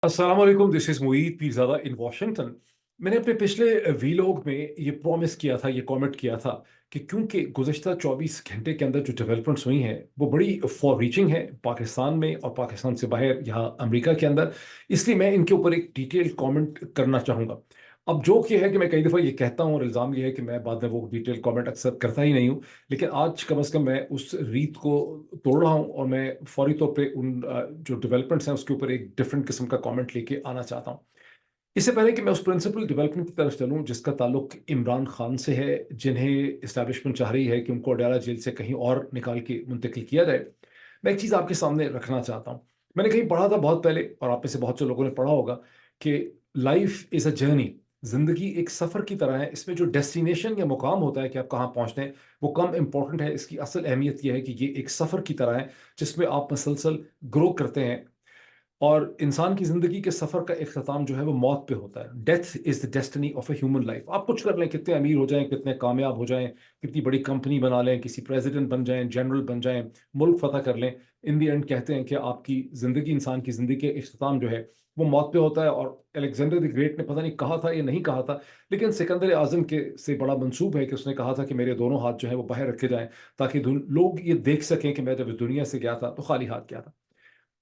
अस्सलाम वालेकुम, this is Moeed Pirzada in Washington. मैंने अपने पिछले वीलॉग में ये प्रॉमिस किया था, ये कमिट किया था कि क्योंकि गुज़िश्ता 24 घंटे के अंदर जो डेवलपमेंट्स हुई हैं, वो बड़ी फ़ॉर रीचिंग है पाकिस्तान में और पाकिस्तान से बाहर यहाँ अमेरिका के अंदर, इसलिए मैं इनके ऊपर एक डिटेल्ड कमेंट करना चाहूँगा। अब जोक ये है कि मैं कई दफ़ा ये कहता हूँ और इल्ज़ाम ये है कि मैं बाद में वो डिटेल्ड कमेंट अक्सर करता ही नहीं हूँ, लेकिन आज कम से कम मैं उस रीत को तोड़ रहा हूँ और मैं फौरी तौर पे उन जो डेवलपमेंट्स हैं उसके ऊपर एक डिफरेंट किस्म का कमेंट लेके आना चाहता हूँ। इससे पहले कि मैं उस प्रिंसिपल डेवलपमेंट की तरफ चलूँ जिसका ताल्लुक इमरान खान से है, जिन्हें एस्टैब्लिशमेंट चाह रही है कि उनको अडयाला जेल से कहीं और निकाल के मुंतकिल किया जाए, मैं एक चीज़ आपके सामने रखना चाहता हूँ। मैंने कहीं पढ़ा था बहुत पहले और आप में से बहुत से लोगों ने पढ़ा होगा कि लाइफ इज़ अ जर्नी। ज़िंदगी एक सफ़र की तरह है, इसमें जो डेस्टिनेशन या मुकाम होता है कि आप कहाँ पहुँचते हैं, वो कम इम्पोर्टेंट है। इसकी असल अहमियत ये है कि ये एक सफ़र की तरह है, जिसमें आप मसलसल ग्रो करते हैं और इंसान की ज़िंदगी के सफ़र का इख्तिताम जो है वो मौत पे होता है। Death is the destiny of a human life. आप कुछ कर लें, कितने अमीर हो जाएँ, कितने कामयाब हो जाएँ, कितनी बड़ी कंपनी बना लें, किसी प्रेसिडेंट बन जाएँ, जनरल बन जाएँ, मुल्क फ़तह कर लें, इन द एंड कहते हैं कि आपकी ज़िंदगी, इंसान की ज़िंदगी का इख्तिताम जो है वो मौत पे होता है। और अलेक्जेंडर द ग्रेट ने पता नहीं कहा था या नहीं कहा था, लेकिन सिकंदर आज़म के से बड़ा मंसूब है कि उसने कहा था कि मेरे दोनों हाथ जो हैं वो बाहर रखे जाएँ, ताकि लोग ये देख सकें कि मैं जब इस दुनिया से गया था तो खाली हाथ गया था।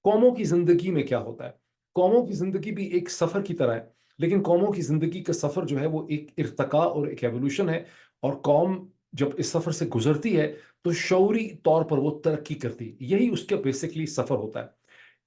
कौमों की ज़िंदगी में क्या होता है? कौमों की ज़िंदगी भी एक सफ़र की तरह है, लेकिन कौमों की ज़िंदगी का सफ़र जो है वो एक इर्तिका और एक एवोल्यूशन है। और कौम जब इस सफ़र से गुज़रती है, तो शऊरी तौर पर वो तरक्की करती है। यही उसका बेसिकली सफ़र होता है।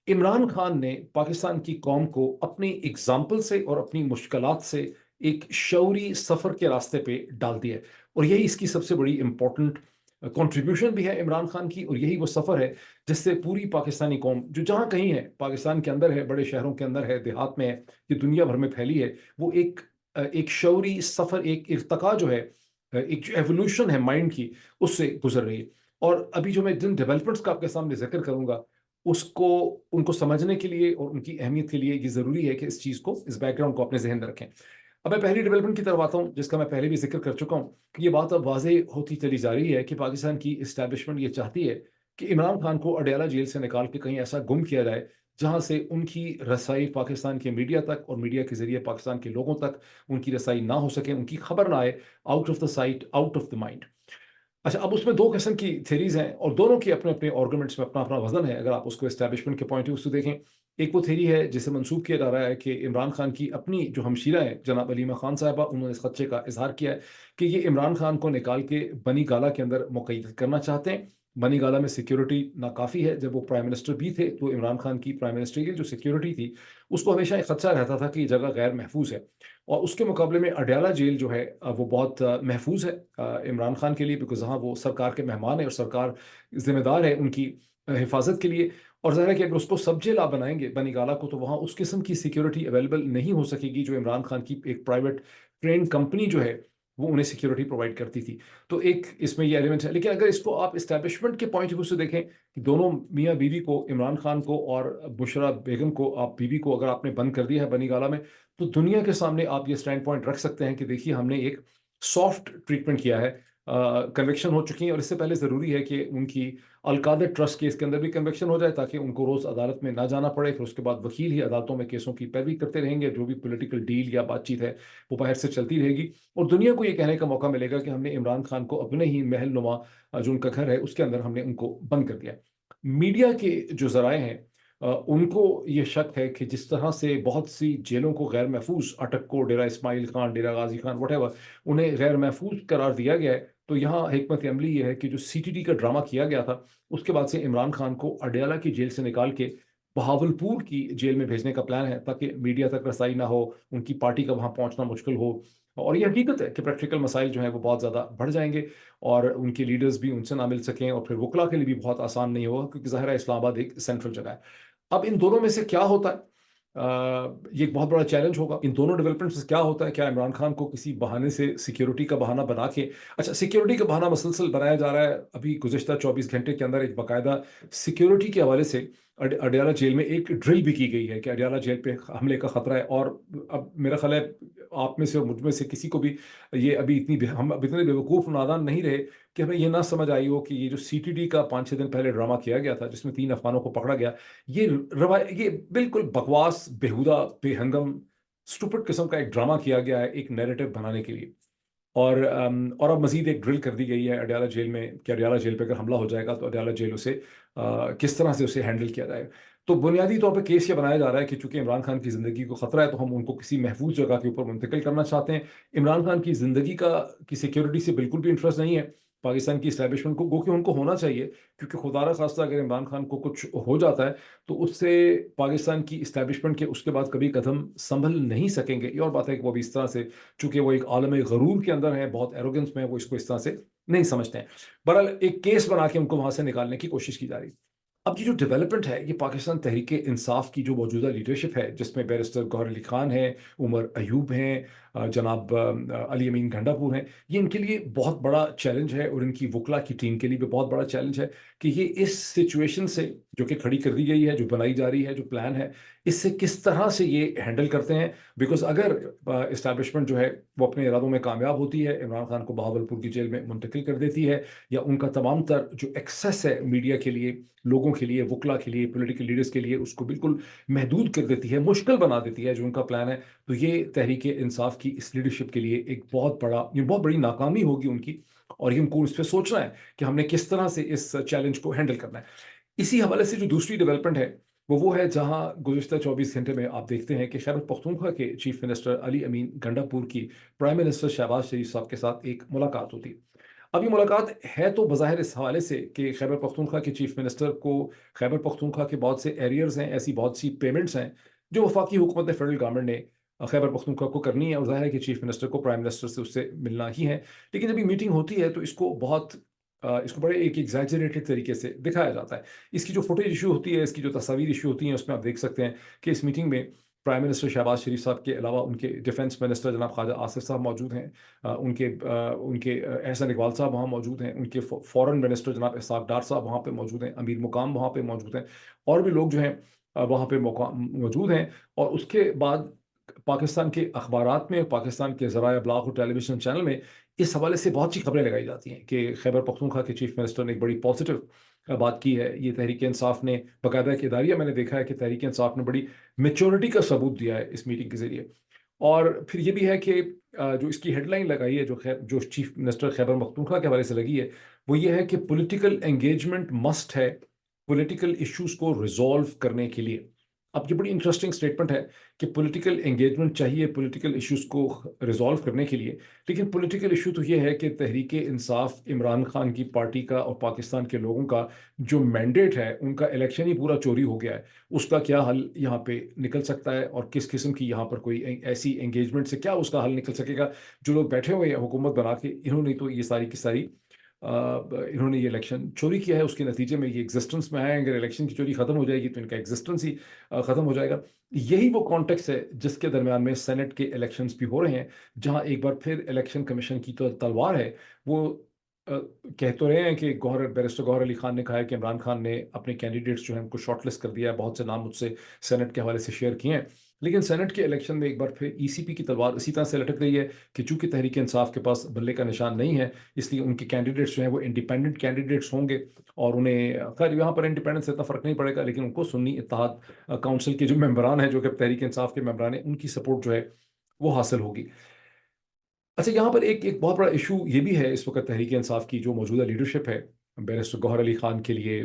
इमरान खान ने पाकिस्तान की कौम को अपनी एग्ज़ाम्पल से और अपनी मुश्किलात से एक शऊरी सफ़र के रास्ते पे डाल दिया है। और यही इसकी सबसे बड़ी इम्पोर्टेंट कंट्रीब्यूशन भी है इमरान खान की, और यही वो सफ़र है जिससे पूरी पाकिस्तानी कौम जो जहाँ कहीं है, पाकिस्तान के अंदर है, बड़े शहरों के अंदर है, देहात में है, ये दुनिया भर में फैली है, वो एक शऊरी सफ़र, एक इर्तिका जो है, एक जो एवोल्यूशन है माइंड की, उससे गुज़र रही है। और अभी जो मैं जिन डेवलपमेंट्स का आपके सामने ज़िक्र करूँगा, उसको उनको समझने के लिए और उनकी अहमियत के लिए ये ज़रूरी है कि इस चीज़ को, इस बैकग्राउंड को अपने ज़हन में रखें। अब मैं पहली डेवलपमेंट की तरफ आता हूँ, जिसका मैं पहले भी ज़िक्र कर चुका हूँ कि ये बात अब वाज़ेह होती चली जा रही है कि पाकिस्तान की एस्टैब्लिशमेंट ये चाहती है कि इमरान खान को अडयाला जेल से निकाल के कहीं ऐसा गुम किया जाए, जहाँ से उनकी रसाई पाकिस्तान के मीडिया तक और मीडिया के ज़रिए पाकिस्तान के लोगों तक उनकी रसाई ना हो सके, उनकी खबर ना आए, out of the site, out of the mind. अच्छा, अब उसमें 2 किस्म की थ्योरीज़ हैं और दोनों की अपने-अपने आर्गुमेंट्स में अपना-अपना वज़न है, अगर आप उसको एस्टैब्लिशमेंट के पॉइंट ऑफ व्यू से देखें। एक वो थ्योरी है जिसे मंसूब किया जा रहा है कि इमरान खान की अपनी जो हमशीरा हैं, जनाब अलीमा खान साहिबा, उन्होंने इस खदशे का इज़हार किया है कि ये इमरान खान को निकाल के बनी गाला के अंदर मुक़य्यद करना चाहते हैं। बनी गाला में सिक्योरिटी नाकाफ़ी है, जब वो प्राइम मिनिस्टर भी थे, तो इमरान खान की प्राइम मिनिस्ट्रियल जो सिक्योरिटी थी, उसको हमेशा एक खदशा रहता था कि ये जगह गैर महफूज़ है। और उसके मुकाबले में अडयाला जेल जो है वो बहुत महफूज़ है इमरान खान के लिए, बिकॉज़ वहाँ वो सरकार के मेहमान हैं और सरकार ज़िम्मेदार है उनकी हिफाज़त के लिए। और ज़ाहिर है कि अगर उसको सब जेल आप बनाएँगे बनी गाला को, तो वहाँ उस किस्म की सिक्योरिटी अवेलेबल नहीं हो सकेगी जो इमरान खान की एक प्राइवेट ट्रेन्ड कंपनी जो है, वो उन्हें सिक्योरिटी प्रोवाइड करती थी। तो एक इसमें ये एलिमेंट है। लेकिन अगर इसको आप एस्टैब्लिशमेंट के पॉइंट ऑफ व्यू से देखें कि दोनों मियाँ-बीवी को, इमरान खान को और बुशरा बेगम को, आप बीवी को अगर आपने बंद कर दिया है बनी गाला में, तो दुनिया के सामने आप ये स्टैंड पॉइंट रख सकते हैं कि देखिए, हमने एक सॉफ्ट ट्रीटमेंट किया है। कन्विक्शन हो चुकी हैं और इससे पहले ज़रूरी है कि उनकी अलकायदा ट्रस्ट केस के अंदर भी कन्विक्शन हो जाए, ताकि उनको रोज़ अदालत में ना जाना पड़े। फिर उसके बाद वकील ही अदालतों में केसों की पैरवी करते रहेंगे, जो भी पॉलिटिकल डील या बातचीत है वो बाहर से चलती रहेगी। और दुनिया को ये कहने का मौका मिलेगा कि हमने इमरान खान को अपने ही महल नुमा जो उनका घर है उसके अंदर हमने उनको बंद कर दिया। मीडिया के जो ज़राए हैं, उनको ये शक है कि जिस तरह से बहुत सी जेलों को गैर महफूज, अटक को, डेरा इस्माइल खान, डेरा गाजी खान, वटेवर, उन्हें गैर महफूज करार दिया गया है। तो यहाँ हिकमत अमली ये है कि जो सीटीडी का ड्रामा किया गया था, उसके बाद से इमरान खान को अडयाला की जेल से निकाल के बहावलपुर की जेल में भेजने का प्लान है, ताकि मीडिया तक रसाई ना हो, उनकी पार्टी का वहाँ पहुँचना मुश्किल हो। और ये हकीकत है कि प्रैक्टिकल मसाइल जो हैं वो बहुत ज़्यादा बढ़ जाएंगे और उनके लीडर्स भी उनसे ना मिल सकें, और फिर वकला के लिए भी बहुत आसान नहीं होगा, क्योंकि ज़ाहिर है इस्लामाबाद एक सेंट्रल जगह है। अब इन दोनों में से क्या होता है? ये एक बहुत बड़ा चैलेंज होगा। इन दोनों डेवलपमेंट्स से क्या होता है? क्या इमरान खान को किसी बहाने से सिक्योरिटी का बहाना बना के, अच्छा, सिक्योरिटी का बहाना मसलसल बनाया जा रहा है। अभी गुज़िश्ता 24 घंटे के अंदर एक बाकायदा सिक्योरिटी के हवाले से अडयाला जेल में एक ड्रिल भी की गई है कि अडयाला जेल पे हमले का खतरा है। और अब मेरा ख्याल है आप में से और मुझ में से किसी को भी ये अभी हम अब इतने बेवकूफ़ नादान नहीं रहे कि हमें ये ना समझ आई हो कि ये जो सीटीडी का 5-6 दिन पहले ड्रामा किया गया था जिसमें 3 अफ़गानों को पकड़ा गया, ये बिल्कुल बकवास, बेहुदा, बेहंगम, स्टूपिड किस्म का एक ड्रामा किया गया है एक नैरेटिव बनाने के लिए। और अब मज़ीद एक ड्रिल कर दी गई है अडयाला जेल में कि अडयाला जेल पे अगर हमला हो जाएगा तो अडयाला जेल उसे किस तरह से उसे हैंडल किया जाएगा। तो बुनियादी तौर पे केस ये बनाया जा रहा है कि चूंकि इमरान खान की ज़िंदगी को खतरा है तो हम उनको किसी महफूज जगह के ऊपर मुंतकिल करना चाहते हैं। इमरान खान की ज़िंदगी की सिक्योरिटी से बिल्कुल भी इंटरेस्ट नहीं है पाकिस्तान की इस्टेब्लिशमेंट को, गो कि उनको होना चाहिए, क्योंकि खुदा न खास्ता अगर इमरान खान को कुछ हो जाता है तो उससे पाकिस्तान की इस्टेब्लिशमेंट के उसके बाद कभी कदम संभल नहीं सकेंगे। ये और बात है कि वो भी इस तरह से, चूंकि वो एक आलम गरूर के अंदर है, बहुत एरोगेंस में है, वो इसको इस तरह से नहीं समझते हैं। बहरहाल एक केस बना के उनको वहां से निकालने की कोशिश की जा रही है। अब ये जो डेवलपमेंट है ये पाकिस्तान तहरीक इंसाफ की जो मौजूदा लीडरशिप है जिसमें बैरिस्टर गौहर अली खान है, उमर अयूब हैं, जनाब अली अमीन गंडापुर हैं, ये इनके लिए बहुत बड़ा चैलेंज है और इनकी वकला की टीम के लिए भी बहुत बड़ा चैलेंज है कि ये इस सिचुएशन से जो कि खड़ी कर दी गई है, जो बनाई जा रही है, जो प्लान है, इससे किस तरह से ये हैंडल करते हैं। बिकॉज अगर इस्टेब्लिशमेंट जो है वो अपने इरादों में कामयाब होती है, इमरान खान को बहावलपुर की जेल में मुंतकिल कर देती है, या उनका तमाम तर जो एक्सेस है मीडिया के लिए, लोगों के लिए, वकला के लिए, पॉलिटिकल लीडर्स के लिए, उसको बिल्कुल महदूद कर देती है, मुश्किल बना देती है जो उनका प्लान है, तो ये तहरीक इंसाफ की इस लीडरशिप के लिए एक बहुत बड़ी नाकामी होगी उनकी। और ये उनको इस पर सोचना है कि हमने किस तरह से इस चैलेंज को हैंडल करना है। इसी हवाले से जो दूसरी डेवलपमेंट है वो है जहां गुज़िश्ता 24 घंटे में आप देखते हैं कि खैबर पख्तूनख्वा के चीफ मिनिस्टर अली अमीन गंडापुर की प्राइम मिनिस्टर शहबाज शरीफ साहब के साथ एक मुलाकात होती है। अब ये मुलाकात है तो बज़ाहिर इस हवाले से कि खैबर पख्तूनख्वा के चीफ मिनिस्टर को खैबर पख्तूनख्वा के बहुत से एरियर्स हैं, ऐसी बहुत सी पेमेंट्स हैं जो वफाकी हुकूमत ने, फेडरल गवर्नमेंट ने खैबर पख्तूनख्वा को करनी है, और ज़ाहिर है कि चीफ मिनिस्टर को प्राइम मिनिस्टर से उससे मिलना ही है। लेकिन जब ये मीटिंग होती है तो इसको बड़े एक एग्जैजरेटेड तरीके से दिखाया जाता है। इसकी जो फुटेज इशू होती है, इसकी जो तस्वीर इशू होती हैं, उसमें आप देख सकते हैं कि इस मीटिंग में प्राइम मिनिस्टर शहबाज शरीफ साहब के अलावा उनके डिफेंस मिनिस्टर जनाब ख्वाजा आसिफ साहब मौजूद हैं, उनके एहसन इकबाल साहब वहाँ मौजूद हैं, उनके फॉरेन मिनिस्टर जनाब इसहाक डार साहब वहाँ पे मौजूद हैं, अमीर मुकाम वहाँ पे मौजूद हैं, और भी लोग जो हैं वहाँ पे मौजूद हैं। और उसके बाद पाकिस्तान के अखबारात में, पाकिस्तान के ज़राए अबलाग और टेलीविजन चैनल में इस हवाले से बहुत सी खबरें लगाई जाती हैं कि खैबर पख्तूनख्वा के चीफ मिनिस्टर ने एक बड़ी पॉजिटिव बात की है। ये तहरीक इंसाफ ने बाकायदा एक इदारिया मैंने देखा है कि तहरीक इंसाफ ने बड़ी मेच्योरिटी का सबूत दिया है इस मीटिंग के जरिए। और फिर ये भी है कि जो इसकी हेडलाइन लगाई है, जो चीफ मिनिस्टर खैबर पख्तूनख्वा के हवाले से लगी है, वो ये है कि पॉलिटिकल एंगेजमेंट मस्ट है पॉलिटिकल इश्यूज को रिजॉल्व करने के लिए। अब ये बड़ी इंटरेस्टिंग स्टेटमेंट है कि पॉलिटिकल एंगेजमेंट चाहिए पॉलिटिकल इश्यूज को रिजॉल्व करने के लिए। लेकिन पॉलिटिकल इशू तो ये है कि तहरीक इंसाफ, इमरान खान की पार्टी का और पाकिस्तान के लोगों का जो मैंडेट है, उनका इलेक्शन ही पूरा चोरी हो गया है। उसका क्या हल यहाँ पे निकल सकता है और किस किस्म की यहाँ पर कोई ऐसी एंगेजमेंट से क्या उसका हल निकल सकेगा। जो लोग बैठे हुए हैं हुकूमत बना के, इन्होंने तो ये सारी की सारी इन्होंने ये इलेक्शन चोरी किया है, उसके नतीजे में ये एग्जिस्टेंस में आए। अगर इलेक्शन की चोरी खत्म हो जाएगी तो इनका एग्जिस्टेंस ही खत्म हो जाएगा। यही वो कॉन्टेक्स्ट है जिसके दरमियान में सेनेट के इलेक्शंस भी हो रहे हैं, जहां एक बार फिर इलेक्शन कमीशन की तो तलवार है। वो कह तो रहे हैं कि बैरिस्टर गौहर अली खान ने कहा है कि इमरान खान ने अपने कैंडिडेट्स जो हैं उनको शॉर्टलिस्ट कर दिया है, बहुत से नाम मुझसे सेनेट के हवाले से शेयर किए हैं। लेकिन सेनेट के इलेक्शन में एक बार फिर ईसीपी की तलवार इसी तरह से लटक रही है कि चूंकि तहरीक इंसाफ के पास बल्ले का निशान नहीं है, इसलिए उनके कैंडिडेट्स जो हैं वो इंडिपेंडेंट कैंडिडेट्स होंगे। और उन्हें खैर यहाँ पर इंडिपेंडेंस से इतना फर्क नहीं पड़ेगा, लेकिन उनको सुन्नी इत्तेहाद काउंसिल के जो मेंबरान हैं, जो कि तहरीक इंसाफ के मेंबरान हैं, उनकी सपोर्ट जो है वो हासिल होगी। अच्छा, यहाँ पर एक एक बहुत बड़ा इशू ये भी है इस वक्त तहरीक इंसाफ की जो मौजूदा लीडरशिप है, बैरिस्टर गौहर अली खान के लिए,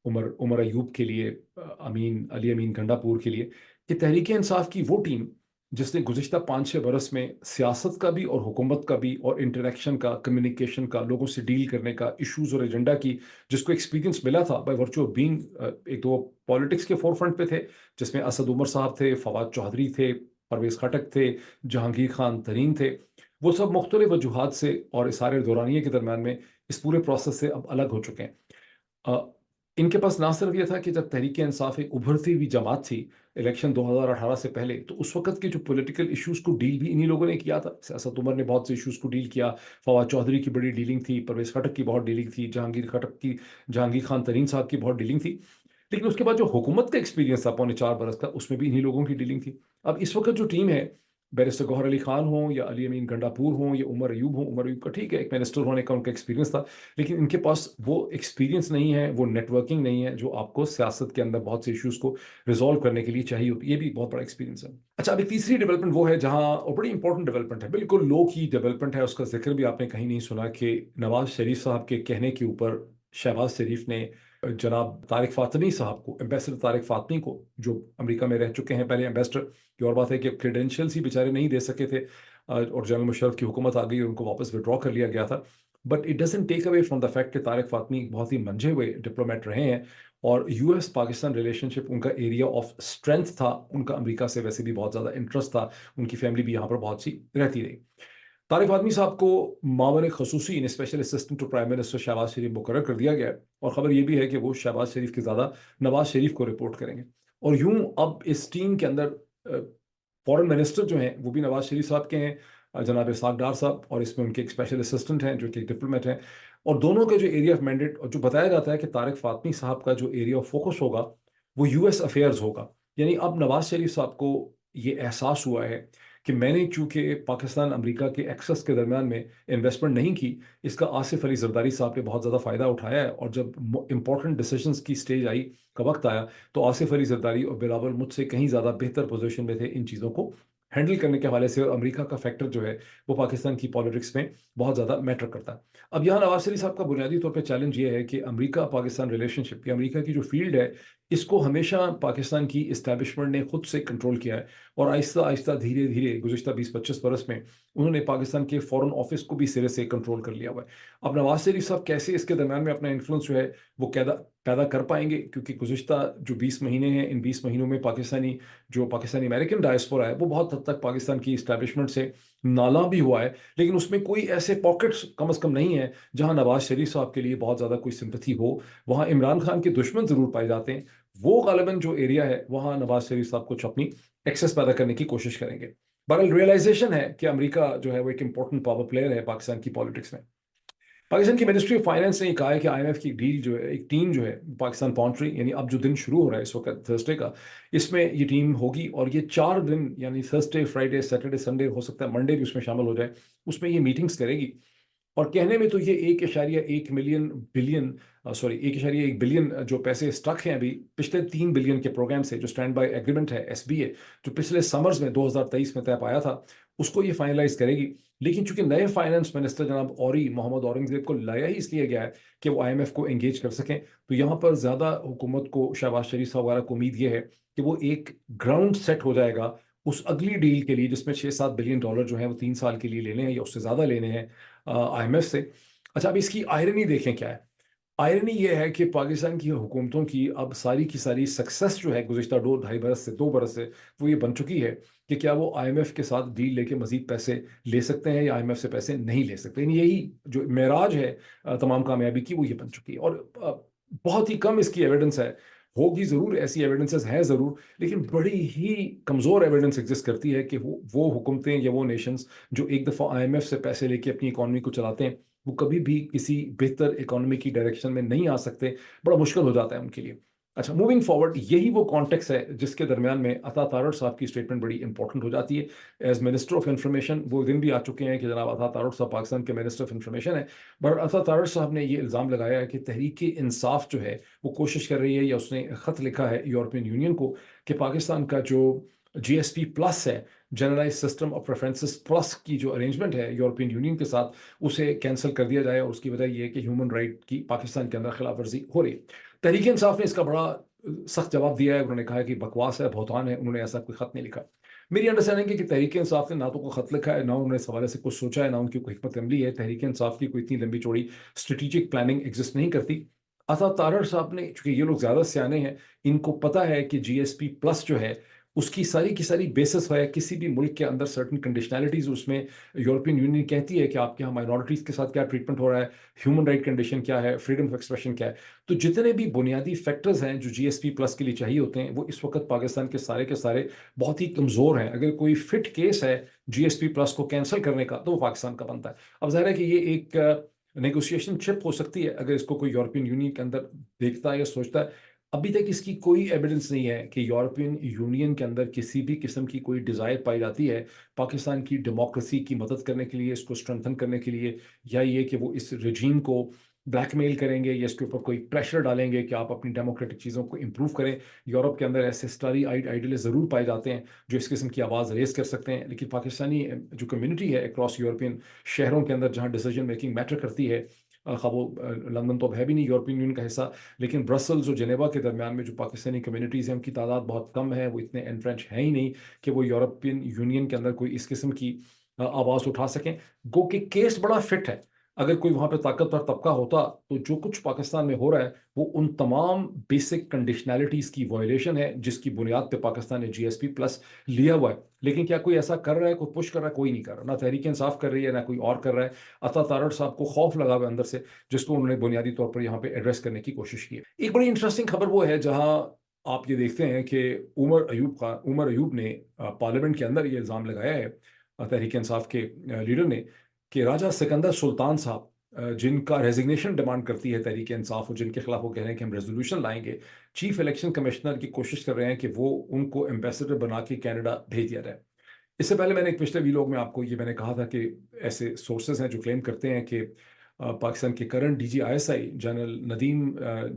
उमर उमर अयूब के लिए, अली अमीन गंडापुर के लिए, कि तहरीक इंसाफ की वो टीम जिसने गुज़िश्ता 5-6 बरस में सियासत का भी और हुकूमत का भी और इंटरेक्शन का, कम्युनिकेशन का, लोगों से डील करने का, इश्यूज और एजेंडा की, जिसको एक्सपीरियंस मिला था बाय वर्चू ऑफ बीइंग, एक तो पॉलिटिक्स के फोर फ्रंट पे थे जिसमें असद उमर साहब थे, फवाद चौधरी थे, परवेज खटक थे, जहांगीर खान तरीन थे। वो सब मुख्तलिफ वजूहात से और इसारे दौरानिए के दरमियान में इस पूरे प्रोसेस से अब अलग हो चुके हैं। अ, इनके पास ना सिर्फ ये था कि जब तहरीक इंसाफ एक उभरती हुई जमात थी इलेक्शन 2018 से पहले, तो उस वक्त के जो पॉलिटिकल इश्यूज को डील भी इन्हीं लोगों ने किया था। असद उमर ने बहुत से इश्यूज को डील किया, फवाद चौधरी की बड़ी डीलिंग थी, परवेज खटक की बहुत डीलिंग थी, जहांगीर खान तरीन साहब की बहुत डीलिंग थी। लेकिन उसके बाद जो हुकूमत का एक्सपीरियंस था पौने 4 बरस का, उसमें भी इन्हीं लोगों की डीलिंग थी। अब इस वक्त जो टीम है, बैरिस्टर गौहर अली खान हो या अली अमीन गंडापुर हो या उमर अयूब हो, उमर अयूब का ठीक है, एक मिनिस्टर होने का उनका एक्सपीरियंस था, लेकिन इनके पास वो एक्सपीरियंस नहीं है, वो नेटवर्किंग नहीं है जो आपको सियासत के अंदर बहुत से इश्यूज को रिजॉल्व करने के लिए चाहिए होती है। ये भी बहुत बड़ा एक्सपीरियंस है। अच्छा, अभी तीसरी डेवलपमेंट वो है जहां, और बड़ी इंपॉर्टेंट डेवलपमेंट है, बिल्कुल लो की डेवलपमेंट है, उसका जिक्र भी आपने कहीं नहीं सुना, कि नवाज शरीफ साहब के कहने के ऊपर शहबाज शरीफ ने जनाब तारिक फातमी साहब को, एम्बेसडर तारिक फातमी को, जो अमेरिका में रह चुके हैं पहले एम्बेसडर, की और बात है कि क्रेडेंशियल्स ही बेचारे नहीं दे सके थे, और जनरल मुशर्रफ की हुकूमत आ गई और उनको वापस विड्रॉ कर लिया गया था। But it doesn't take away from the fact कि तारिक फातमी बहुत ही मंझे हुए डिप्लोमेट रहे हैं, और यूएस पाकिस्तान रिलेशनशिप उनका एरिया ऑफ स्ट्रेंथ था, उनका अमेरिका से वैसे भी बहुत ज़्यादा इंटरेस्ट था, उनकी फैमिली भी यहाँ पर बहुत सी रहती रही। तारिक फातमी साहब को मामले खसूसी in special assistant to prime minister Shahbaz Sharif मुकर्रर कर दिया गया है, और ख़बर यह भी है कि वो शहबाज शरीफ के ज़्यादा नवाज शरीफ को रिपोर्ट करेंगे। और यूं अब इस टीम के अंदर फॉरेन मिनिस्टर जो हैं वो भी नवाज शरीफ साहब के हैं, जनाब इसाक डार साहब, और इसमें उनके एक स्पेशल असिस्टेंट हैं जो कि एक डिप्लोमेट हैं। और दोनों के जो एरिया ऑफ मैंडेट, और जो बताया जाता है कि तारिक फातमी साहब का जो एरिया ऑफ फोकस होगा वो यूएस अफेयर्स होगा। यानी अब नवाज शरीफ साहब को ये एहसास हुआ है कि मैंने चूंकि पाकिस्तान अमेरिका के एक्सेस के दरमियान में इन्वेस्टमेंट नहीं की, इसका आसिफ अली जरदारी साहब ने बहुत ज़्यादा फ़ायदा उठाया है, और जब इंपॉर्टेंट डिसीजंस की स्टेज आई, का वक्त आया, तो आसिफ अली जरदारी और बिलावल मुझसे कहीं ज़्यादा बेहतर पोजीशन में थे इन चीज़ों को हैंडल करने के हवाले से, और अमेरिका का फैक्टर जो है वो पाकिस्तान की पॉलिटिक्स में बहुत ज़्यादा मैटर करता है। अब यहाँ नवाज शरीफ साहब का बुनियादी तौर पे चैलेंज ये है कि अमेरिका पाकिस्तान रिलेशनशिप, या अमेरिका की जो फील्ड है, इसको हमेशा पाकिस्तान की इस्टेब्लिशमेंट ने खुद से कंट्रोल किया है, और आहिस्ता आहिस्ता धीरे धीरे गुज़िश्ता 20-25 बरस में उन्होंने पाकिस्तान के फॉरेन ऑफिस को भी सिरे से कंट्रोल कर लिया हुआ है। अब नवाज शरीफ साहब कैसे इसके दरम्यान में अपना इन्फ्लुएंस जो है वो पैदा पैदा कर पाएंगे, क्योंकि गुज़िश्ता जो 20 महीने हैं, इन 20 महीनों में पाकिस्तानी अमेरिकन डायस्पोरा है वो बहुत हद तक पाकिस्तान की इस्टेब्लिशमेंट से नाला भी हुआ है, लेकिन उसमें कोई ऐसे पॉकेट्स कम अज़ कम नहीं है जहां नवाज शरीफ साहब के लिए बहुत ज़्यादा कोई सिंपथी हो। वहां इमरान खान के दुश्मन ज़रूर पाए जाते हैं, वो गालिबन जो एरिया है वहां नवाज शरीफ साहब कुछ अपनी एक्सेस पैदा करने की कोशिश करेंगे। बहरहाल रियलाइजेशन है कि अमेरिका जो है वो एक इंपॉर्टेंट पावर प्लेयर है पाकिस्तान की पॉलिटिक्स में। पाकिस्तान की मिनिस्ट्री ऑफ फाइनेंस ने कहा है कि आईएमएफ की डील जो है, एक टीम जो है पाकिस्तान पहुंच रही, यानी अब जो दिन शुरू हो रहा है इस वक्त थर्सडे का, इसमें ये टीम होगी, और ये 4 दिन यानी थर्सडे, फ्राइडे, सैटरडे, संडे, हो सकता है मंडे भी उसमें शामिल हो जाए, उसमें ये मीटिंग्स करेगी। और कहने में तो ये 1,1 बिलियन जो पैसे स्टक हैं अभी पिछले 3 बिलियन के प्रोग्राम से, जो स्टैंड बाय एग्रीमेंट है एसबीए, जो पिछले समर्स में 2023 में तय पाया था, उसको ये फाइनलाइज करेगी। लेकिन चूंकि नए फाइनेंस मिनिस्टर जनाब औरी मोहम्मद औरंगजेब को लाया ही इसलिए गया है कि वो आईएमएफ को एंगेज कर सकें, तो यहाँ पर ज़्यादा हुकूमत को, शहबाज शरीफ साहब वगैरह को उम्मीद ये है कि वो एक ग्राउंड सेट हो जाएगा उस अगली डील के लिए, जिसमें $6-7 बिलियन जो है वो 3 साल के लिए लेने हैं या उससे ज़्यादा लेने हैं आईएमएफ से। अच्छा, अब इसकी आयरनी देखें क्या है। आयरनी ये है कि पाकिस्तान की हुकूमतों की अब सारी की सारी सक्सेस जो है गुज़िश्ता 2-2.5 बरस से, 2 बरस से, वो ये बन चुकी है कि क्या वो आईएमएफ के साथ डील लेके मजीद पैसे ले सकते हैं या आईएमएफ से पैसे नहीं ले सकते। यानी यही जो मेराज है तमाम कामयाबी की, वो ये बन चुकी है। और बहुत ही कम इसकी एविडेंस है, होगी ज़रूर, ऐसी एविडेंसेस हैं ज़रूर, लेकिन बड़ी ही कमज़ोर एविडेंस एग्जिस्ट करती है कि वो हुकूमतें या वो नेशंस जो एक दफ़ा आईएमएफ से पैसे लेके अपनी इकॉनमी को चलाते हैं, वो कभी भी किसी बेहतर इकोनॉमी की डायरेक्शन में नहीं आ सकते, बड़ा मुश्किल हो जाता है उनके लिए। अच्छा, मूविंग फॉरवर्ड, यही वो कॉन्टेक्स्ट है जिसके दरमियान में अता तारड़ साहब की स्टेटमेंट बड़ी इंपॉर्टेंट हो जाती है। एज मिनिस्टर ऑफ इंफॉर्मेशन वो दिन भी आ चुके हैं कि जनाब अता तारड़ साहब पाकिस्तान के मिनिस्टर ऑफ इंफॉर्मेशन है, बट अता तारड़ साहब ने ये इल्ज़ाम लगाया है कि तहरीक इंसाफ जो है वो कोशिश कर रही है, या उसने ख़त लिखा है यूरोपियन यूनियन को, कि पाकिस्तान का जो जीएसपी प्लस है, generalised system of preferences plus की जो अरेंजमेंट है यूरोपियन यूनियन के साथ, उसे कैंसिल कर दिया जाए, और उसकी वजह यह है कि ह्यूमन राइट की पाकिस्तान के अंदर खिलाफ वर्जी हो रही है। तहरीक इंसाफ ने इसका बड़ा सख्त जवाब दिया है, उन्होंने कहा है कि बकवास है, बहुतान है, उन्होंने ऐसा कोई खत नहीं लिखा। मेरी अंडरस्टैंडिंग है कि तहरीक इंसाफ ने ना तो कोई खत लिखा है, ना उन्होंने इस हवाले से कुछ सोचा है, ना उनकी कोई हिकमत अमली है। तहरीक इंसाफ की कोई इतनी लंबी चौड़ी स्ट्रेटेजिक प्लानिंग एग्जिस्ट नहीं करती। अता तारड़ साहब ने, चूंकि ये लोग ज्यादा सियाने हैं, इनको पता है कि जीएसपी प्लस जो है उसकी सारी की सारी बेसिस है किसी भी मुल्क के अंदर सर्टन कंडीशनैलिटीज, उसमें यूरोपियन यूनियन कहती है कि आपके यहाँ माइनॉरिटीज़ के साथ क्या ट्रीटमेंट हो रहा है, ह्यूमन राइट कंडीशन क्या है, फ्रीडम ऑफ एक्सप्रेशन क्या है। तो जितने भी बुनियादी फैक्टर्स हैं जो जीएसपी प्लस के लिए चाहिए होते हैं, वो इस वक्त पाकिस्तान के सारे बहुत ही कमज़ोर हैं। अगर कोई फिट केस है जीएसपी प्लस को कैंसिल करने का, तो वो पाकिस्तान का बनता है। अब जाहिर है कि ये एक नेगोशिएशन चिप हो सकती है अगर इसको कोई यूरोपियन यूनियन के अंदर देखता है या सोचता है। अभी तक इसकी कोई एविडेंस नहीं है कि यूरोपियन यूनियन के अंदर किसी भी किस्म की कोई डिज़ायर पाई जाती है पाकिस्तान की डेमोक्रेसी की मदद करने के लिए, इसको स्ट्रेंथन करने के लिए, या ये कि वो इस रजीम को ब्लैकमेल करेंगे या इसके ऊपर कोई प्रेशर डालेंगे कि आप अपनी डेमोक्रेटिक चीज़ों को इम्प्रूव करें। यूरोप के अंदर ऐसे स्टारी आइडियलिस्ट ज़रूर पाए जाते हैं जो इस किस्म की आवाज़ रेज़ कर सकते हैं, लेकिन पाकिस्तानी जो कम्युनिटी है अक्रॉस यूरोपियन शहरों के अंदर जहाँ डिसीजन मेकिंग मैटर करती है, खा वो लंदन तो अब है भी नहीं यूरोपियन यूनियन का हिस्सा, लेकिन ब्रसल्स और जेनेवा के दरमियान में जो पाकिस्तानी कम्युनिटीज़ हैं उनकी तादाद बहुत कम है, वो इतने एनफ्रेंच हैं ही नहीं कि वो यूरोपियन यूनियन के अंदर कोई इस किस्म की आवाज़ उठा सकें। गो कि केस बड़ा फिट है। अगर कोई वहाँ पे ताकतवर तबका होता तो जो कुछ पाकिस्तान में हो रहा है वो उन तमाम बेसिक कंडीशनैलिटीज़ की वायलेशन है जिसकी बुनियाद पे पाकिस्तान ने जीएसपी प्लस लिया हुआ है। लेकिन क्या कोई ऐसा कर रहा है, कोई पुश कर रहा है? कोई नहीं कर रहा। ना तहरीक इंसाफ कर रही है, ना कोई और कर रहा है। अता तारड़ साहब को खौफ लगा हुआ है अंदर से, जिसको उन्होंने बुनियादी तौर पर यहाँ पे एड्रेस करने की कोशिश की है। एक बड़ी इंटरेस्टिंग खबर वो है जहाँ आप ये देखते हैं कि उमर अयूब ने पार्लियामेंट के अंदर ये इल्ज़ाम लगाया है तहरीक इंसाफ के लीडर ने कि राजा सिकंदर सुल्तान साहब जिनका रेजिग्नेशन डिमांड करती है तहरीक इंसाफ और जिनके खिलाफ वो कह रहे हैं कि हम रेजोल्यूशन लाएंगे, चीफ इलेक्शन कमिश्नर की कोशिश कर रहे हैं कि वो उनको एम्बेसडर बना के कनाडा भेज दिया जाए। इससे पहले मैंने एक पिछले वीलॉग में आपको ये मैंने कहा था कि ऐसे सोर्सेज हैं जो क्लेम करते हैं कि पाकिस्तान के current DG ISI general Nadeem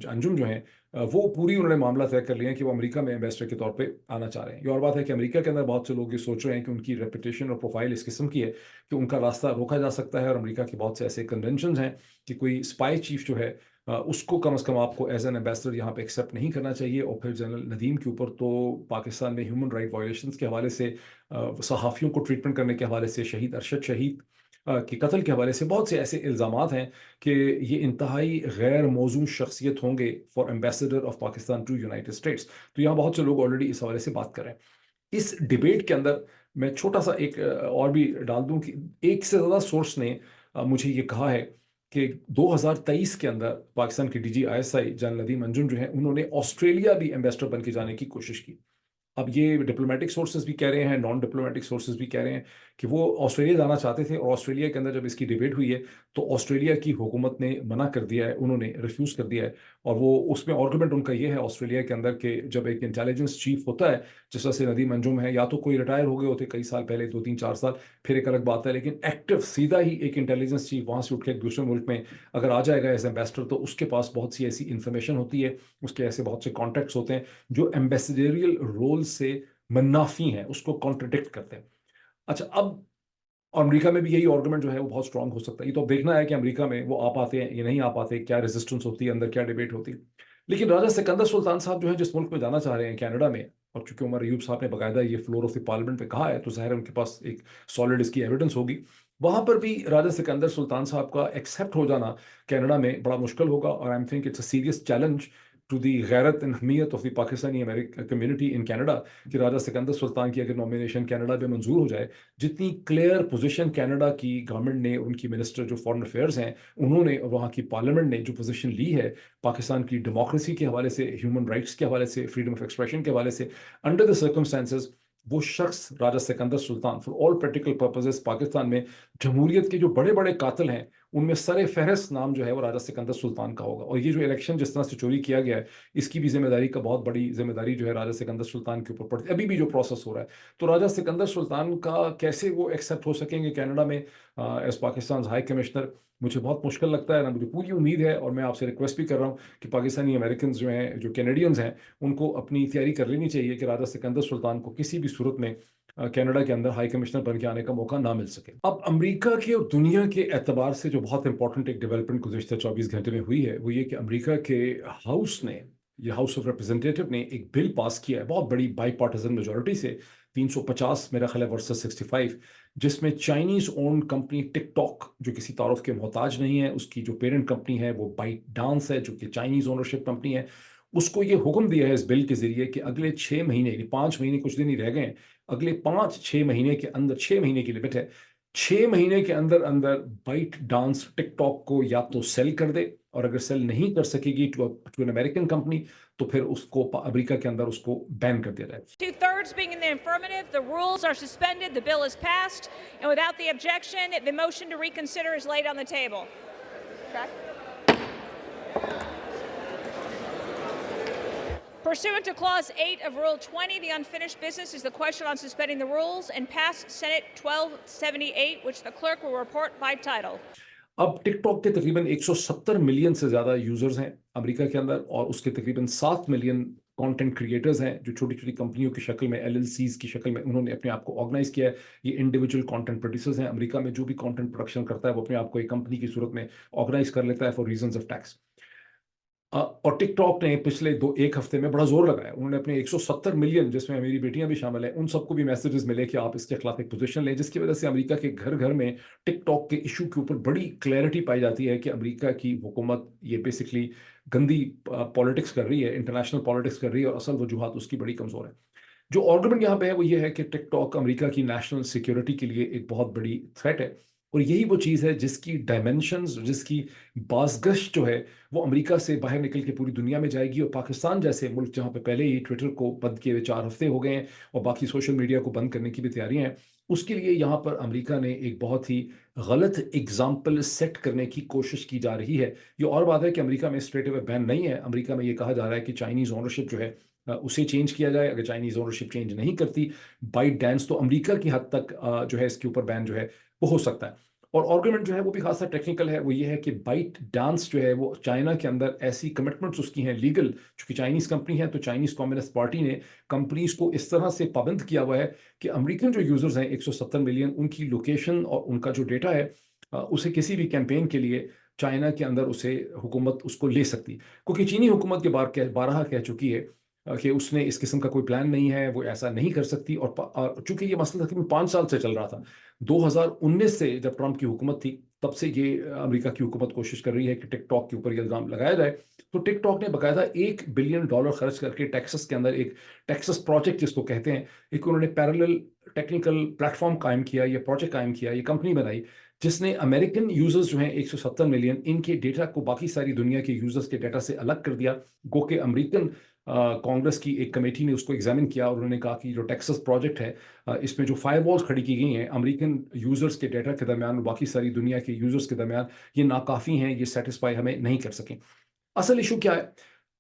Anjum जो हैं, वो पूरी उन्होंने मामला तय कर लिया है कि वो अमेरिका में एम्बेसडर के तौर पे आना चाह रहे हैं। ये और बात है कि अमेरिका के अंदर बहुत से लोग ये सोच रहे हैं कि उनकी रेपुटेशन और प्रोफाइल इस किस्म की है कि उनका रास्ता रोका जा सकता है, और अमेरिका के बहुत से ऐसे कन्वेंशन हैं कि कोई स्पाई चीफ जो है उसको कम से कम आपको एज एन एम्बेसडर यहाँ पे एक्सेप्ट नहीं करना चाहिए। और फिर जनरल नदीम के ऊपर तो पाकिस्तान में ह्यूमन राइट वायलेशंस के हवाले से, सहाफ़ियों को ट्रीटमेंट करने के हवाले से, शहीद अरशद शहीद के कत्ल के हवाले से बहुत से ऐसे इल्ज़ामात हैं कि ये इंतहाई गैर मौजूद शख्सियत होंगे for ambassador of Pakistan to United States. तो यहाँ बहुत से लोग ऑलरेडी इस हवाले से बात कर रहे हैं। इस डिबेट के अंदर मैं छोटा सा एक और भी डाल दूं कि एक से ज़्यादा सोर्स ने मुझे ये कहा है कि 2023 के अंदर पाकिस्तान के DG ISI general Nadeem Anjum जो हैं, उन्होंने ऑस्ट्रेलिया भी एम्बेसडर बन के जाने की कोशिश की। अब ये डिप्लोमेटिक सोर्सेज भी कह रहे हैं, नॉन डिप्लोमेटिक सोर्सेज भी कह रहे हैं कि वो ऑस्ट्रेलिया जाना चाहते थे, और ऑस्ट्रेलिया के अंदर जब इसकी डिबेट हुई है तो ऑस्ट्रेलिया की हुकूमत ने मना कर दिया है, उन्होंने रिफ्यूज़ कर दिया है। और वो उसमें आर्गूमेंट उनका ये है ऑस्ट्रेलिया के अंदर कि जब एक इंटेलिजेंस चीफ होता है, जिस तरह से नदीम अंजुम है, या तो कोई रिटायर हो गए होते कई साल पहले, 2 3 4 साल, फिर एक अलग बात है, लेकिन एक्टिव सीधा ही एक इंटेलिजेंस चीफ वहाँ से उठ के एक दूसरे मुल्क में अगर आ जाएगा एज एम्बेसडर, तो उसके पास बहुत सी ऐसी इंफॉर्मेशन होती है, उसके ऐसे बहुत से कॉन्टैक्ट्स होते हैं जो एम्बेसडरियल रोल से मन्नाफी हैं, उसको कॉन्ट्रडिक्ट करते हैं। अच्छा, अब अमेरिका में भी यही आर्गुमेंट जो है वो बहुत स्ट्रांग हो सकता है। ये तो अब देखना है कि अमेरिका में वो आ पाते हैं या नहीं आ पाते, क्या रेजिस्टेंस होती है अंदर, क्या डिबेट होती है। लेकिन राजा सिकंदर सुल्तान साहब जो है जिस मुल्क में जाना चाह रहे हैं, कनाडा में, और चूंकि उमर अयूब साहब ने बाकायदा ये फ्लोर ऑफ द पार्लियामेंट पे कहा है, तो जाहिर है उनके पास एक सॉलिड इसकी एविडेंस होगी। वहां पर भी राजा सिकंदर सुल्तान साहब का एक्सेप्ट हो जाना कनाडा में बड़ा मुश्किल होगा, और I am think it's a serious challenge to the गैरत एंड हमीयत of the Pakistani American community in Canada कि राजा सिकंदर सुल्तान की अगर नॉमिनेशन कनाडा में मंजूर हो जाए, जितनी क्लियर पोजीशन कनाडा की गवर्नमेंट ने, उनकी मिनिस्टर जो फॉरेन अफेयर्स हैं उन्होंने, और वहाँ की पार्लियामेंट ने जो पोजीशन ली है पाकिस्तान की डेमोक्रेसी के हवाले से, ह्यूमन राइट्स के हवाले से, फ्रीडम ऑफ एक्सप्रेशन के हवाले से, अंडर द सर्कमस्टांसेस वो शख्स Raja Sikandar Sultan for all practical purposes Pakistan में जमहूरियत के जो बड़े बड़े कातिल हैं उनमें सरे फहरिस्त नाम जो है वो राजा सिकंदर सुल्तान का होगा। और ये जो इलेक्शन जिस तरह से चोरी किया गया है, इसकी भी जिम्मेदारी का बहुत बड़ी जिम्मेदारी जो है राजा सिकंदर सुल्तान के ऊपर पड़ती है, अभी भी जो प्रोसेस हो रहा है। तो राजा सिकंदर सुल्तान का कैसे वो एक्सेप्ट हो सकेंगे कनाडा में एज पाकिस्तान हाई कमिश्नर, मुझे बहुत मुश्किल लगता है ना। मुझे पूरी उम्मीद है, और मैं आपसे रिक्वेस्ट भी कर रहा हूँ कि पाकिस्तानी अमेरिकन जो हैं, जो कैनेडियंस हैं, उनको अपनी तैयारी कर लेनी चाहिए कि राजा सिकंदर सुल्तान को किसी भी सूरत में कनाडा के अंदर हाई कमिश्नर बन के आने का मौका ना मिल सके। अब अमेरिका के और दुनिया के एतबार से जो बहुत इंपॉर्टेंट एक डेवलपमेंट गुज़श्ता 24 घंटे में हुई है वो ये कि अमेरिका के हाउस ने, ये हाउस ऑफ रिप्रेजेंटेटिव ने एक बिल पास किया है बहुत बड़ी बाई पार्टिजन मेजोरिटी से, 350 मेरा ख्याल है वर्सेस 65, जिसमें चाइनीज ओन कंपनी टिकटॉक, जो किसी तारुफ के मोहताज नहीं है, उसकी जो पेरेंट कंपनी है वो बाइट डांस है, जो कि चाइनीज ओनरशिप कंपनी है, उसको ये हुक्म दिया है इस बिल के जरिए कि अगले 6 महीने, 5 महीने कुछ दिन ही रह गए हैं, अगले 5 6 महीने के अंदर, 6 महीने की लिमिट है, 6 महीने के अंदर अंदर बाइट डांस टिकटॉक को या तो सेल कर दे, और अगर सेल नहीं कर सकेगी टू एन अमेरिकन कंपनी, तो फिर उसको अमेरिका के अंदर उसको बैन कर दिया जाए। 2/3 being in the affirmative, the rules are suspended, the bill is passed, and without the objection, the motion to reconsider is laid on the table. Okay. Pursuant to Clause 8 of Rule 20, the unfinished business is the question on suspending the rules and pass Senate 1278, which the clerk will report by title. अब TikTok के तकरीबन 170 million से ज़्यादा users हैं America के अंदर, और उसके तकरीबन 7 मिलियन कंटेंट क्रिएटर्स हैं जो छोटी छोटी कंपनियों की शक्ल में, एलएलसीज की शक्ल में उन्होंने अपने आप को ऑर्गेनाइज किया है। ये इंडिविजुअल कंटेंट प्रोड्यूसर्स हैं। अमेरिका में जो भी कंटेंट प्रोडक्शन करता है वो अपने आप को एक कंपनी की सूरत में ऑर्गेनाइज कर लेता है फॉर रीजंस ऑफ टैक्स। और टिकटॉक ने पिछले एक हफ्ते में बड़ा जोर लगाया। उन्होंने अपने 170 मिलियन, जिसमें मेरी बेटियां भी शामिल हैं, उन सबको भी मैसेजेस मिले कि आप इसके खिलाफ एक पोजीशन लें, जिसकी वजह से अमेरिका के घर घर में टिकटॉक के इशू के ऊपर बड़ी क्लैरिटी पाई जाती है कि अमेरिका की हुकूमत ये बेसिकली गंदी पॉलिटिक्स कर रही है, इंटरनेशनल पॉलिटिक्स कर रही है, और असल वजूहत उसकी बड़ी कमजोर है। जो आर्गुमेंट यहाँ पे है वो ये है कि टिकटॉक अमेरिका की नेशनल सिक्योरिटी के लिए एक बहुत बड़ी थ्रेट है, और यही वो चीज़ है जिसकी डायमेंशंस, जिसकी बाज़गश जो है वो अमेरिका से बाहर निकल के पूरी दुनिया में जाएगी। और पाकिस्तान जैसे मुल्क जहाँ पे पहले ही ट्विटर को बंद किए हुए 4 हफ्ते हो गए हैं और बाकी सोशल मीडिया को बंद करने की भी तैयारियां हैं, उसके लिए यहाँ पर अमेरिका ने एक बहुत ही गलत एग्जाम्पल सेट करने की कोशिश की जा रही है। ये और बात है कि अमेरिका में स्ट्रेट अवे बैन नहीं है। अमेरिका में ये कहा जा रहा है कि चाइनीज़ ओनरशिप जो है उसे चेंज किया जाए। अगर चाइनीज़ ओनरशिप चेंज नहीं करती बाइट डांस, तो अमेरिका की हद तक जो है इसके ऊपर बैन जो है वो हो सकता है। और आर्गुमेंट जो है वो भी खासा टेक्निकल है। वो ये है कि बाइट डांस जो है वो चाइना के अंदर ऐसी कमिटमेंट्स उसकी हैं लीगल, चूंकि चाइनीज़ कंपनी है तो चाइनीज़ कम्युनिस्ट पार्टी ने कंपनीज को इस तरह से पाबंद किया हुआ है कि अमेरिकन जो यूजर्स हैं 170 मिलियन, उनकी लोकेशन और उनका जो डेटा है उसे किसी भी कैंपेन के लिए चाइना के अंदर उसे हुकूमत उसको ले सकती, क्योंकि चीनी हुकूमत के बारहा कह चुकी है कि उसने इस किस्म का कोई प्लान नहीं है, वो ऐसा नहीं कर सकती। और चूंकि ये मसला तकरीबन 5 साल से चल रहा था, 2019 से जब ट्रंप की हुकूमत थी तब से ये अमेरिका की हुकूमत कोशिश कर रही है कि टिकटॉक के ऊपर ये इल्ज़ाम लगाया जाए। तो टिकटॉक ने बाकायदा $1 बिलियन खर्च करके टेक्सास के अंदर एक टेक्सास प्रोजेक्ट जिसको कहते हैं, एक उन्होंने पैरेलल टेक्निकल प्लेटफॉर्म कायम किया, ये प्रोजेक्ट कायम किया, ये कंपनी बनाई जिसने अमेरिकन यूजर्स जो हैं 170 मिलियन, इनके डेटा को बाकी सारी दुनिया के यूजर्स के डेटा से अलग कर दिया। गो के अमेरिकन कांग्रेस की एक कमेटी ने उसको एग्जामिन किया और उन्होंने कहा कि जो टेक्सास प्रोजेक्ट है इसमें जो फायरवॉल्स खड़ी की गई हैं अमेरिकन यूजर्स के डेटा के दरमियान और बाकी सारी दुनिया के यूजर्स के दरमियान, ये नाकाफ़ी हैं, ये सेटिस्फाई हमें नहीं कर सकें। असल इशू क्या है?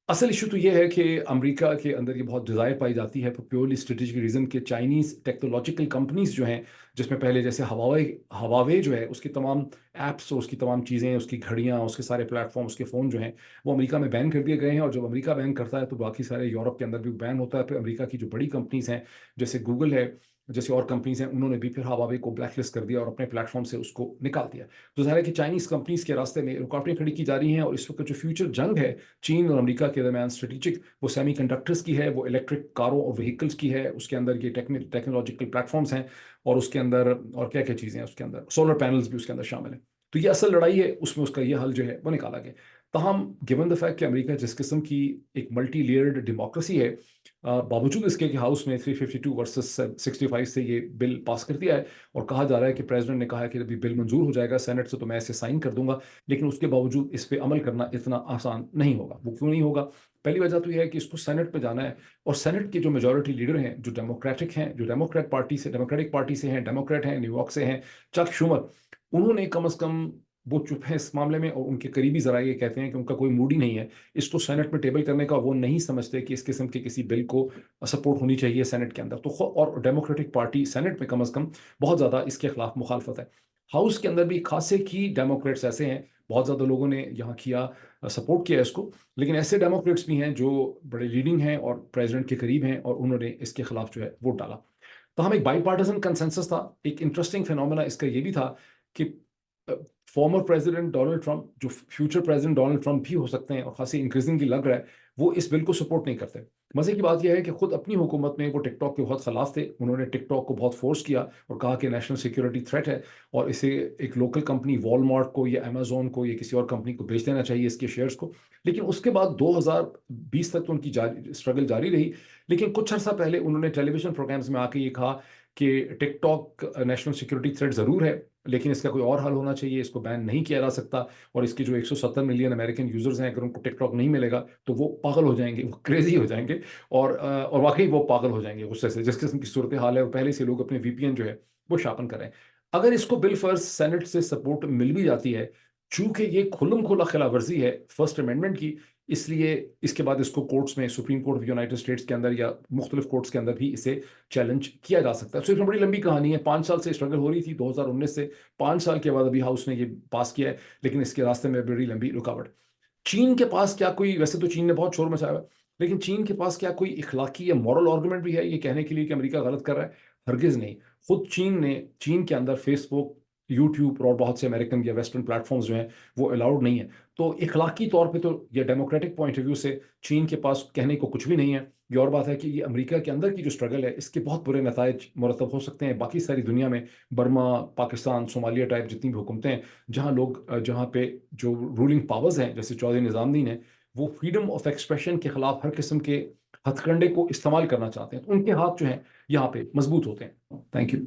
असल इशू तो ये है कि अमेरिका के अंदर ये बहुत डिज़ायर पाई जाती है फॉर प्योरली स्ट्रेटेजिक रीज़न के चाइनीज़ टेक्नोलॉजिकल कंपनीज जो हैं, जिसमें पहले जैसे हवावे जो है उसकी तमाम ऐप्स और उसकी तमाम चीज़ें, उसकी घड़ियाँ, उसके सारे प्लेटफॉर्म, उसके फ़ोन जो हैं वो अमेरिका में बैन कर दिए गए हैं। और जब अमेरिका बैन करता है तो बाकी सारे यूरोप के अंदर भी बैन होता है। फिर अमेरिका की जो बड़ी कंपनीज हैं जैसे गूगल है, जैसे और कंपनीज हैं, उन्होंने भी फिर हवावे को ब्लैकलिस्ट कर दिया और अपने प्लेटफॉर्म से उसको निकाल दिया। तो ज़ाहिर है कि चाइनीज़ कंपनीज के रास्ते में रुकावटें खड़ी की जा रही हैं। और इस वक्त जो फ्यूचर जंग है चीन और अमेरिका के दरमियान स्ट्रेटेजिक, वो सेमीकंडक्टर्स की है, वो इलेक्ट्रिक कारों और व्हीकल्स की है, उसके अंदर ये टेक्नोलॉजिकल प्लेटफॉर्म्स हैं, और उसके अंदर और क्या क्या चीज़ें हैं, उसके अंदर सोलर पैनल्स भी उसके अंदर शामिल हैं। तो ये असल लड़ाई है, उसमें उसका ये हल जो है वो निकाला गया। तहम गिवन द फैक्ट कि अमेरिका जिस किस्म की एक मल्टी लेयर्ड डेमोक्रेसी है, बावजूद इसके कि हाउस में 352 वर्सेस 65 से ये बिल पास कर दिया है, और कहा जा रहा है कि प्रेसिडेंट ने कहा है कि जब ये बिल मंजूर हो जाएगा सेनेट से तो मैं इसे साइन कर दूंगा, लेकिन उसके बावजूद इस पर अमल करना इतना आसान नहीं होगा। वो क्यों नहीं होगा? पहली वजह तो यह है कि इसको सेनेट में जाना है, और सेनेट के जो मेजॉरिटी लीडर हैं, जो डेमोक्रेटिक हैं, जो डेमोक्रेटिक पार्टी से हैं, डेमोक्रेट हैं, न्यूयॉर्क से हैं, चक शुमर, उन्होंने कम अज़ कम, वो चुप है इस मामले में, और उनके करीबी जरा ये कहते हैं कि उनका कोई मूड ही नहीं है इसको सेनेट में टेबल करने का। वो नहीं समझते कि इस किस्म के किसी बिल को सपोर्ट होनी चाहिए सेनेट के अंदर। तो और डेमोक्रेटिक पार्टी सेनेट में कम अज़ कम बहुत ज़्यादा इसके खिलाफ मुखालफत है। हाउस के अंदर भी खासे की डेमोक्रेट्स ऐसे हैं, बहुत ज़्यादा लोगों ने यहाँ किया, सपोर्ट किया इसको, लेकिन ऐसे डेमोक्रेट्स भी हैं जो बड़े लीडिंग हैं और प्रेसिडेंट के करीब हैं, और उन्होंने इसके खिलाफ जो है वोट डाला। तो हम एक बाईपार्टिसन कंसेंसस था। एक इंटरेस्टिंग फिनोमेना इसका ये भी था कि फॉर्मर प्रेसिडेंट डोनाल्ड ट्रंप, जो फ्यूचर प्रेसिडेंट डोनाल्ड ट्रंप भी हो सकते हैं और खासी इंक्रीजिंगली लग रहा है, वो इस बिल को सपोर्ट नहीं करते। मजे की बात यह है कि खुद अपनी हुकूमत में वो टिकटॉक के बहुत खिलाफ थे। उन्होंने टिकटॉक को बहुत फोर्स किया और कहा कि नेशनल सिक्योरिटी थ्रेट है, और इसे एक लोकल कंपनी वॉलमार्ट को या अमेजोन को या किसी और कंपनी को बेच देना चाहिए इसके शेयर्स को। लेकिन उसके बाद 2020 तक तो उनकी स्ट्रगल जारी रही। लेकिन कुछ अर्सा पहले उन्होंने टेलीविजन प्रोग्राम्स में आके ये कहा कि टिकटॉक नेशनल सिक्योरिटी थ्रेट ज़रूर है, लेकिन इसका कोई और हल होना चाहिए, इसको बैन नहीं किया जा सकता। और इसके जो 170 मिलियन अमेरिकन यूजर्स हैं, अगर उनको टिकटॉक नहीं मिलेगा तो वो पागल हो जाएंगे, वो क्रेजी हो जाएंगे, और वाकई वो पागल हो जाएंगे गुस्से से। जिस किस्म की सूरत हाल है, और पहले से लोग अपने वीपीएन जो है वो शापन करें। अगर इसको बिल फर्ज सेनेट से सपोर्ट मिल भी जाती है, चूंकि ये खुल्लम खुला खिलाफ वर्जी है फर्स्ट अमेंडमेंट की, इसलिए इसके बाद इसको कोर्ट्स में, supreme court of United states के अंदर या मुख्तलिफ कोर्ट्स के अंदर भी इसे चैलेंज किया जा सकता है। तो इसमें बड़ी लंबी कहानी है, 5 साल से स्ट्रगल हो रही थी, 2019 से 5 साल के बाद अभी हाउस ने ये पास किया है, लेकिन इसके रास्ते में बड़ी लंबी रुकावट। चीन के पास क्या कोई, वैसे तो चीन ने बहुत शोर मचाया हुआ है, लेकिन चीन के पास क्या कोई इखलाकी या मॉरल आर्गुमेंट भी है ये कहने के लिए कि अमेरिका गलत कर रहा है? हरगिज नहीं। खुद चीन के अंदर फेसबुक, यूट्यूब और बहुत से अमेरिकन या वेस्टर्न प्लेटफॉर्म्स जो हैं वो अलाउड नहीं है। तो इखलाकी तौर पे तो या डेमोक्रेटिक पॉइंट ऑफ व्यू से चीन के पास कहने को कुछ भी नहीं है। ये और बात है कि ये अमेरिका के अंदर की जो स्ट्रगल है इसके बहुत बुरे नतायज मुरतब हो सकते हैं बाकी सारी दुनिया में, बर्मा, पाकिस्तान, सोमालिया टाइप जितनी भी हुकूमतें हैं, जहाँ लोग जहाँ पे जो रूलिंग पावर्स हैं जैसे चौधरी निज़ामुद्दीन है, वो फ्रीडम ऑफ एक्सप्रेशन के खिलाफ हर किस्म के हथकंडे को इस्तेमाल करना चाहते हैं, तो उनके हाथ जो हैं यहाँ पे मजबूत होते हैं। Thank you.